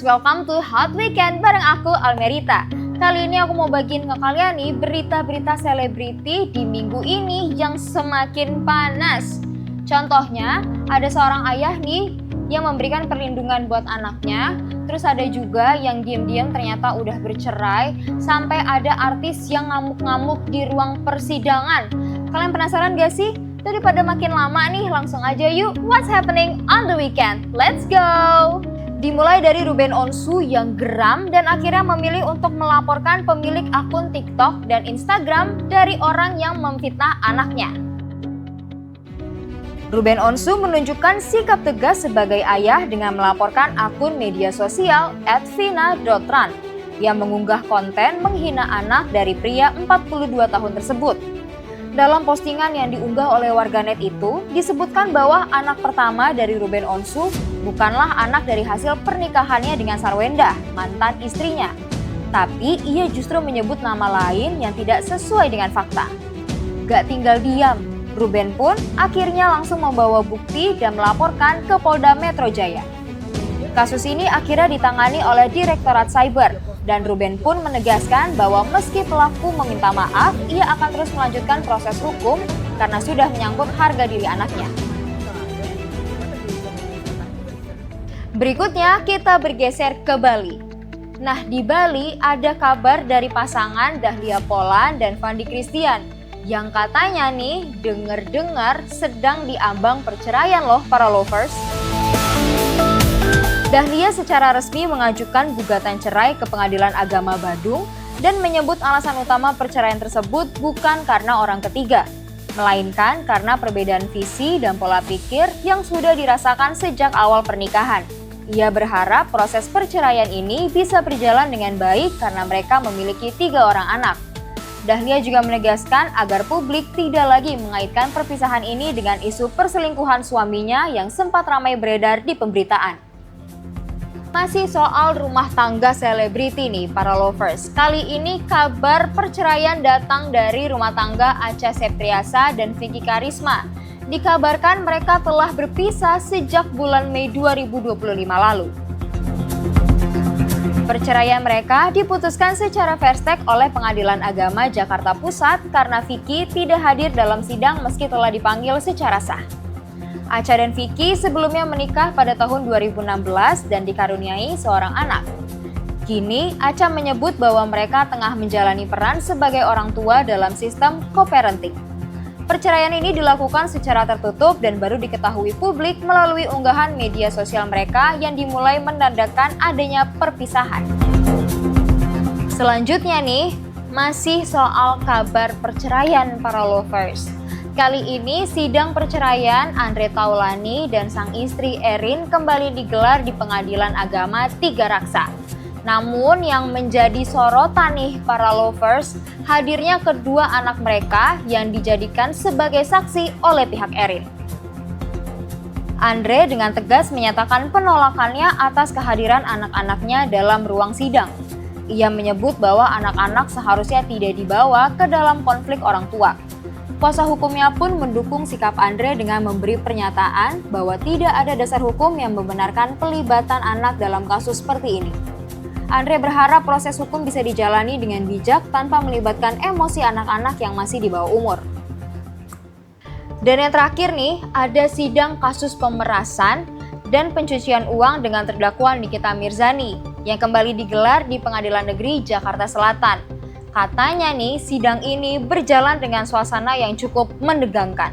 Lovers, welcome to Hot Weekend bareng aku Almerita. Kali ini aku mau bagiin ke kalian nih berita-berita selebriti di minggu ini yang semakin panas. Contohnya, ada seorang ayah nih yang memberikan perlindungan buat anaknya. Terus ada juga yang diam-diam ternyata udah bercerai. Sampai ada artis yang ngamuk-ngamuk di ruang persidangan. Kalian penasaran gak sih? Daripada makin lama nih, langsung aja yuk, what's happening on the weekend? Let's go! Dimulai dari Ruben Onsu yang geram dan akhirnya memilih untuk melaporkan pemilik akun TikTok dan Instagram dari orang yang memfitnah anaknya. Ruben Onsu menunjukkan sikap tegas sebagai ayah dengan melaporkan akun media sosial @vina.ran yang mengunggah konten menghina anak dari pria 42 tahun tersebut. Dalam postingan yang diunggah oleh warganet itu, disebutkan bahwa anak pertama dari Ruben Onsu bukanlah anak dari hasil pernikahannya dengan Sarwenda, mantan istrinya. Tapi ia justru menyebut nama lain yang tidak sesuai dengan fakta. Gak tinggal diam, Ruben pun akhirnya langsung membawa bukti dan melaporkan ke Polda Metro Jaya. Kasus ini akhirnya ditangani oleh Direktorat Cyber. Dan Ruben pun menegaskan bahwa meski pelaku meminta maaf, ia akan terus melanjutkan proses hukum karena sudah menyangkut harga diri anaknya. Berikutnya kita bergeser ke Bali. Nah, di Bali ada kabar dari pasangan Dahlia Polan dan Fandi Christian yang katanya nih dengar-dengar sedang diambang perceraian loh para lovers. Dahlia secara resmi mengajukan gugatan cerai ke Pengadilan Agama Badung dan menyebut alasan utama perceraian tersebut bukan karena orang ketiga, melainkan karena perbedaan visi dan pola pikir yang sudah dirasakan sejak awal pernikahan. Ia berharap proses perceraian ini bisa berjalan dengan baik karena mereka memiliki 3 orang anak. Dahlia juga menegaskan agar publik tidak lagi mengaitkan perpisahan ini dengan isu perselingkuhan suaminya yang sempat ramai beredar di pemberitaan. Masih soal rumah tangga selebriti nih para lovers. Kali ini kabar perceraian datang dari rumah tangga Acha Septriasa dan Vicky Karisma. Dikabarkan mereka telah berpisah sejak bulan Mei 2025 lalu. Perceraian mereka diputuskan secara fair stake oleh Pengadilan Agama Jakarta Pusat karena Vicky tidak hadir dalam sidang meski telah dipanggil secara sah. Acha dan Vicky sebelumnya menikah pada tahun 2016 dan dikaruniai seorang anak. Kini, Acha menyebut bahwa mereka tengah menjalani peran sebagai orang tua dalam sistem co-parenting. Perceraian ini dilakukan secara tertutup dan baru diketahui publik melalui unggahan media sosial mereka yang dimulai menandakan adanya perpisahan. Selanjutnya nih, masih soal kabar perceraian para lovers. Kali ini sidang perceraian Andre Taulani dan sang istri Erin kembali digelar di Pengadilan Agama Tiga Raksa. Namun yang menjadi sorotan nih para lovers, hadirnya kedua anak mereka yang dijadikan sebagai saksi oleh pihak Erin. Andre dengan tegas menyatakan penolakannya atas kehadiran anak-anaknya dalam ruang sidang. Ia menyebut bahwa anak-anak seharusnya tidak dibawa ke dalam konflik orang tua. Kuasa hukumnya pun mendukung sikap Andre dengan memberi pernyataan bahwa tidak ada dasar hukum yang membenarkan pelibatan anak dalam kasus seperti ini. Andre berharap proses hukum bisa dijalani dengan bijak tanpa melibatkan emosi anak-anak yang masih di bawah umur. Dan yang terakhir nih, ada sidang kasus pemerasan dan pencucian uang dengan terdakwa Nikita Mirzani yang kembali digelar di Pengadilan Negeri Jakarta Selatan. Katanya nih, sidang ini berjalan dengan suasana yang cukup menegangkan.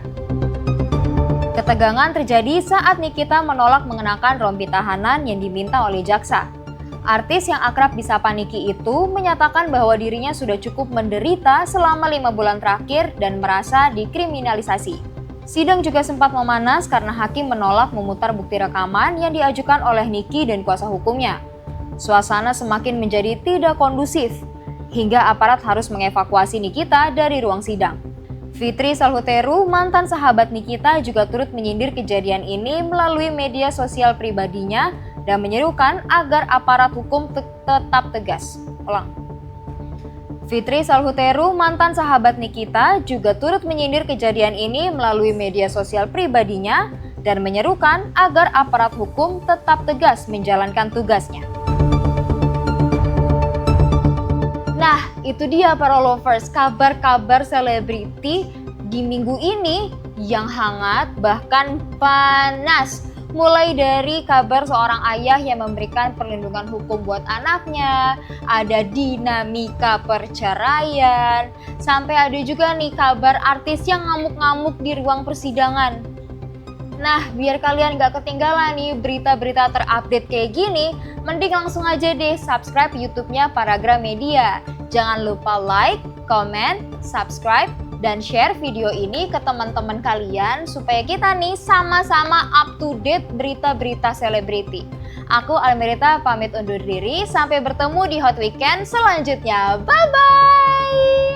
Ketegangan terjadi saat Nikita menolak mengenakan rompi tahanan yang diminta oleh jaksa. Artis yang akrab disapa Niki itu menyatakan bahwa dirinya sudah cukup menderita selama 5 bulan terakhir dan merasa dikriminalisasi. Sidang juga sempat memanas karena hakim menolak memutar bukti rekaman yang diajukan oleh Niki dan kuasa hukumnya. Suasana semakin menjadi tidak kondusif, hingga aparat harus mengevakuasi Nikita dari ruang sidang. Fitri Salhuteru, mantan sahabat Nikita, juga turut menyindir kejadian ini melalui media sosial pribadinya dan menyerukan agar aparat hukum tetap tegas. Fitri Salhuteru, mantan sahabat Nikita, juga turut menyindir kejadian ini melalui media sosial pribadinya dan menyerukan agar aparat hukum tetap tegas menjalankan tugasnya. itu dia para lovers, kabar-kabar selebriti di minggu ini yang hangat bahkan panas. Mulai dari kabar seorang ayah yang memberikan perlindungan hukum buat anaknya, ada dinamika perceraian, sampai ada juga nih kabar artis yang ngamuk-ngamuk di ruang persidangan. Nah, biar kalian gak ketinggalan nih berita-berita terupdate kayak gini, mending langsung aja deh subscribe YouTube-nya Paragra Media. Jangan lupa like, comment, subscribe, dan share video ini ke teman-teman kalian supaya kita nih sama-sama up to date berita-berita selebriti. Aku Almerita pamit undur diri, sampai bertemu di Hot Weekend selanjutnya. Bye-bye!